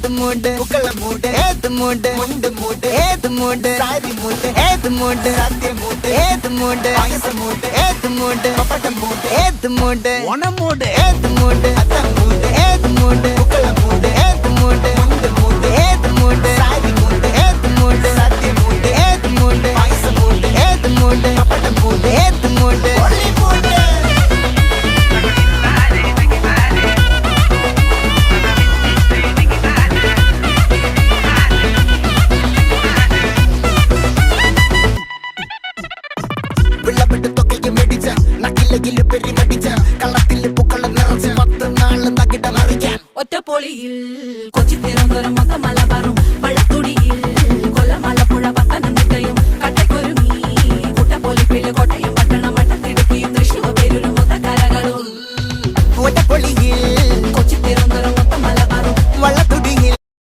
ഏത് മൂട് പുക്കള മൂട് ഏത് മൂട് മുണ്ട് മൂട് ഏത് മൂട് സാരി മൂട് ഏത് മൂട് സദ്യ മൂട് ഏത് മൂട് പായസ മൂട് ഏത് മൂട് പപ്പടം മൂട് ഏത് മൂട് ഓണം മൂട് ഏത് മൂട് അത്തം മൂട് ഏത് മൂട് പുക്കള മൂട് ഏത് മൂട് മുണ്ട് മൂട് ഏത് മൂട് സാരി മൂട് ഏത് മൂട് സദ്യ മൂട് ഏത് മൂട് പായസ മൂട് ഏത് മൂട് പപ്പടം മൂട് ഏത് മൂട് ഒളി മൂട് വിളവെട്ട് തൊക്കയും വെടിച്ച നക്കിലകില് പെരുമടിച്ച കള്ളത്തില് പൂക്കള നിറച്ച് 10 നാള് തകിട മറിക്കാൻ ഒറ്റപ്പൊളിയിൽ കൊച്ചി തിരുവനന്തപുരം മൊത്തം മലബാറും